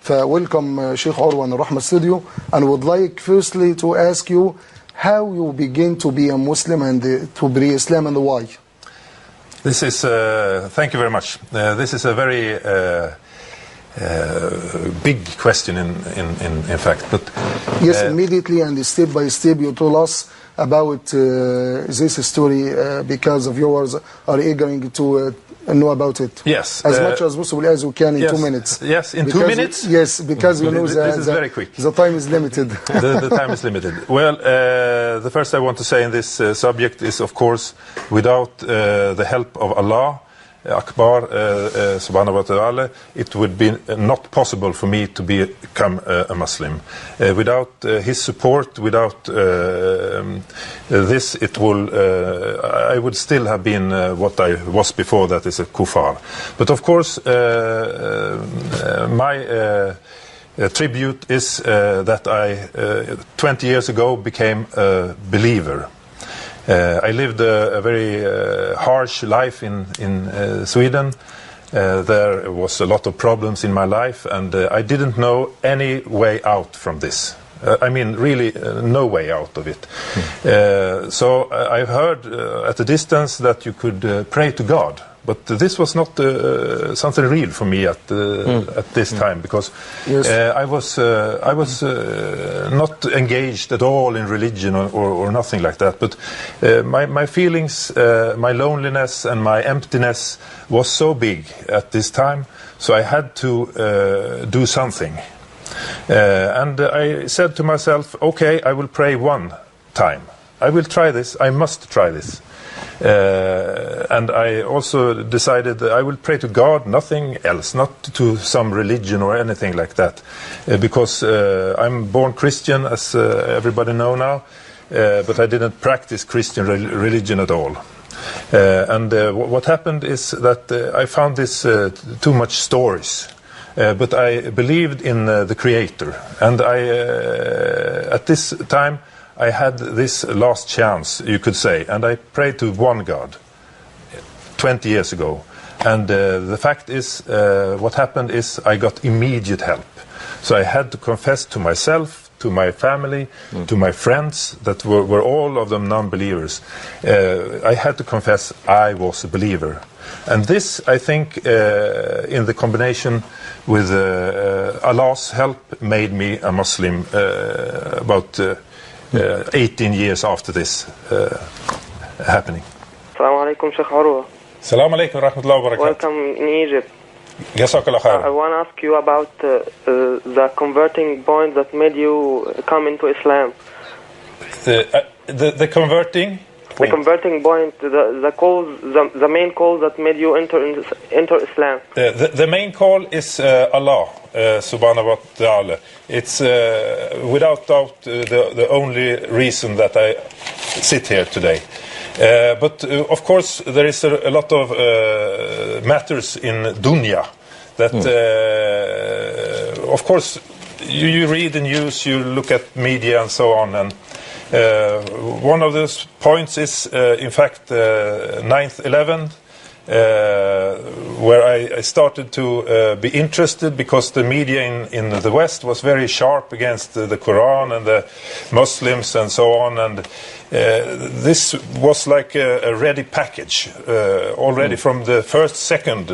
Welcome Sheikh Urwa in Rahma Studio, and would like firstly to ask you how you begin to be a Muslim and to be Islam, and why. This is, thank you very much. This is a very big question in fact. But yes, immediately and step by step you told us about this story because of viewers are eager to know about it. Yes. As much as possible as you can in 2 minutes. Yes, in because 2 minutes? Yes, because you know this is very quick. The time is limited. the time is limited. Well, the first I want to say in this subject is, of course, without the help of Allah, Akbar, subhanahu wa ta'ala, it would be not possible for me to become a Muslim. Without his support, without this, it will, I would still have been what I was before, that is a kuffar. But of course, my tribute is that I, 20 years ago, became a believer. I lived a very harsh life in Sweden. There was a lot of problems in my life, and I didn't know any way out from this. I mean, really, no way out of it. So I've heard at a distance that you could pray to God. But this was not something real for me at this time, because yes. I was not engaged at all in religion or nothing like that. But my feelings, my loneliness and my emptiness was so big at this time, so I had to do something. And I said to myself, okay, I will pray one time. I will try this. I must try this. And I also decided that I will pray to God, nothing else, not to some religion or anything like that, because I'm born Christian, as everybody know now, but I didn't practice Christian religion at all. And what happened is that I found this too much stories. But I believed in the Creator, and at this time I had this last chance, you could say, and I prayed to one God 20 years ago. And the fact is, what happened is I got immediate help. So I had to confess to myself, to my family, to my friends, that were all of them non-believers. I had to confess I was a believer. And this, I think, in the combination with Allah's help, made me a Muslim about 18 years after this happening. Assalamu alaikum, Sheikh Urwa. Assalamu alaikum wa rahmatullahi wa barakatuh. Welcome in Egypt. Jazakallah khair. I want to ask you about the converting point that made you come into Islam. The converting? The converting point, the main call that made you enter Islam. The main call is Allah, subhanahu wa ta'ala. It's without doubt the only reason that I sit here today. But of course there is a lot of matters in dunya that of course you read the news, you look at media and so on, and one of those points is, in fact, 9/11, where I started to be interested, because the media in the West was very sharp against the Quran and the Muslims and so on, and this was like a ready package. Already from the first second,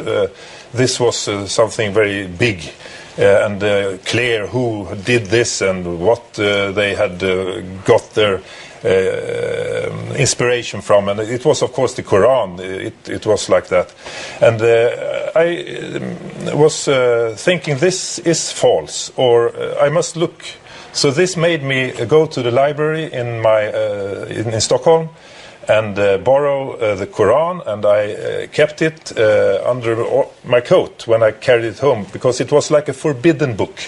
this was something very big. And clear who did this and what they had got their inspiration from, and it was of course the Quran. It was like that, and I was thinking this is false, or I must look. So this made me go to the library in in Stockholm and borrow the Quran, and I kept it under my coat when I carried it home, because it was like a forbidden book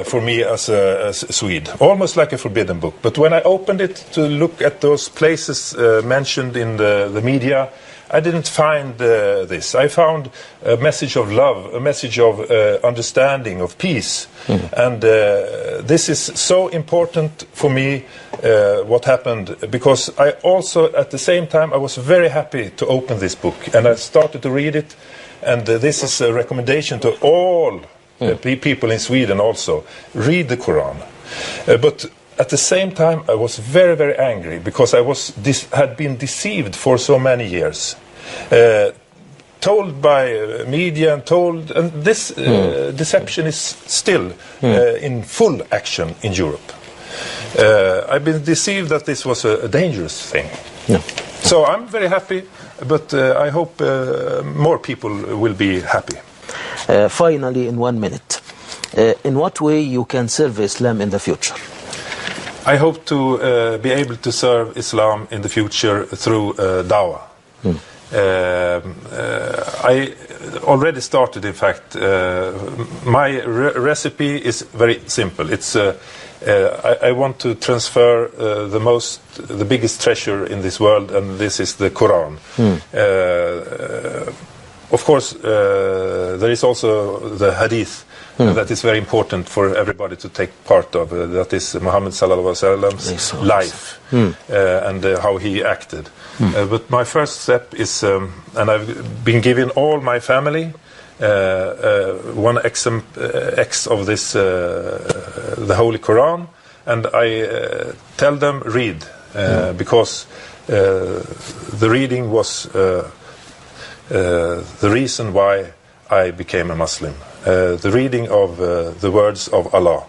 for me as a Swede, almost like a forbidden book. But when I opened it to look at those places mentioned in the media, I didn't find this. I found a message of love, a message of understanding, of peace. And this is so important for me, what happened, because I also, at the same time, I was very happy to open this book. And I started to read it. And this is a recommendation to all people in Sweden also, read the Quran. But at the same time, I was very, very angry because I had been deceived for so many years. Told by media and this deception is still in full action in Europe. I've been deceived that this was a dangerous thing. Yeah. So I'm very happy, but I hope more people will be happy. Finally, in 1 minute, in what way you can serve Islam in the future? I hope to be able to serve Islam in the future through dawah. I already started, in fact. My recipe is very simple. It's I want to transfer the biggest treasure in this world, and this is the Quran. Of course, there is also the Hadith. That is very important for everybody to take part of. That is Muhammad sallallahu alaihi wasallam's life and how he acted. But my first step is, and I've been given all my family one X of this, the Holy Quran, and I tell them read because the reading was the reason why I became a Muslim. The reading of the words of Allah.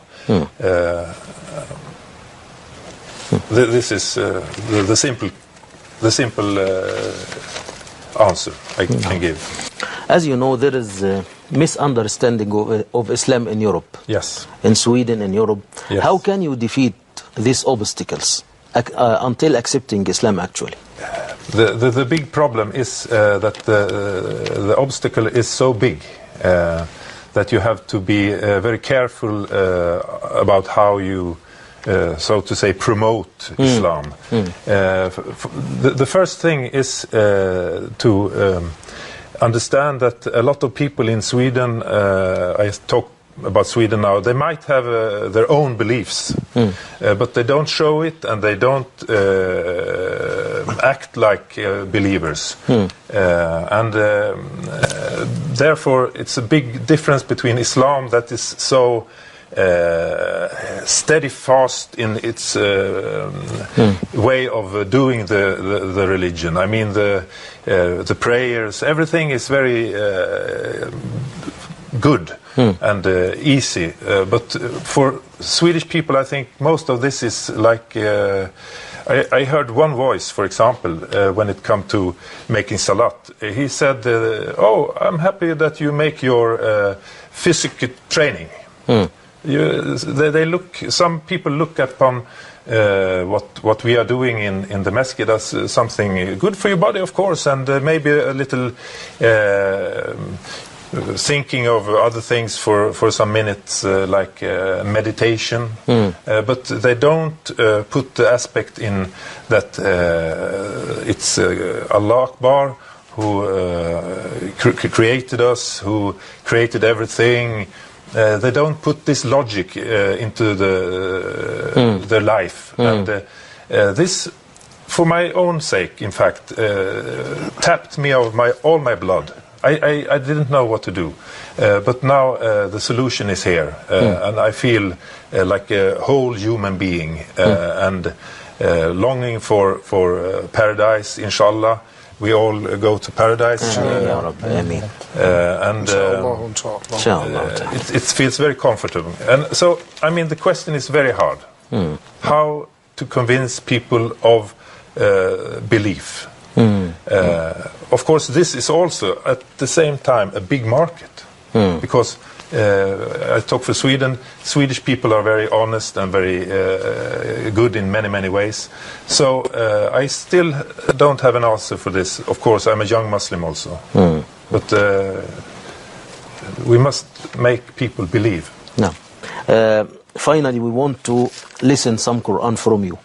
This is the simple answer I can give. As you know, there is a misunderstanding of Islam in Europe. Yes. In Sweden, in Europe. Yes. How can you defeat these obstacles until accepting Islam actually? The big problem is that the obstacle is so big that you have to be very careful about how you, so to say, promote Islam. The first thing is to understand that a lot of people in Sweden, I talk about Sweden now, they might have their own beliefs, but they don't show it and they don't act like believers. And therefore it's a big difference between Islam that is so steadfast in its way of doing the religion. I mean the prayers, everything is very good and easy, but for Swedish people I think most of this is like I heard one voice, for example, when it come to making salat. He said, oh, I'm happy that you make your physical training. Some people look upon what we are doing in the masjid as something good for your body, of course, and maybe a little thinking of other things for some minutes, like meditation, but they don't put the aspect in that it's Allah Akbar who created us, who created everything. They don't put this logic into their life, and this, for my own sake, in fact, tapped me of all my blood. I didn't know what to do, but now the solution is here, and I feel like a whole human being, and longing for paradise, inshallah. We all go to paradise, and it feels very comfortable. And so, I mean, the question is very hard: how to convince people of belief. Of course, this is also at the same time a big market, because I talk for Sweden. Swedish people are very honest and very good in many ways. So I still don't have an answer for this. Of course, I'm a young Muslim also, but we must make people believe. No. Finally, we want to listen some Quran from you.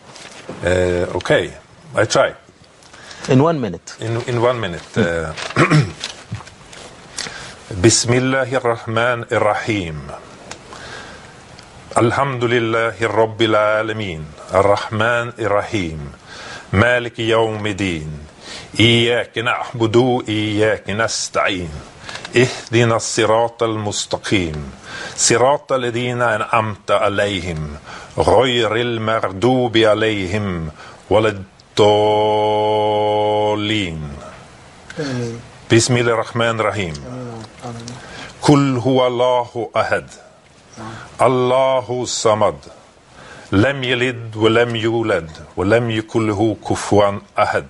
Okay, I try. In 1 minute. In 1 minute. Bismillahir Rahmanir Rahim. Alhamdulillahi Rabbil Alamin. Ar-Rahmanir Rahim. Maliki Yawmiddin. Iyyaka na'budu wa iyyaka nasta'in. اهدنا الصراط المستقيم صراط الذين أنعمت عليهم غير المغضوب عليهم ولا الضالين. بسم الله الرحمن الرحيم. قل هو الله أحد الله الصمد لم يلد ولم يولد ولم يكن له كفوا أحد.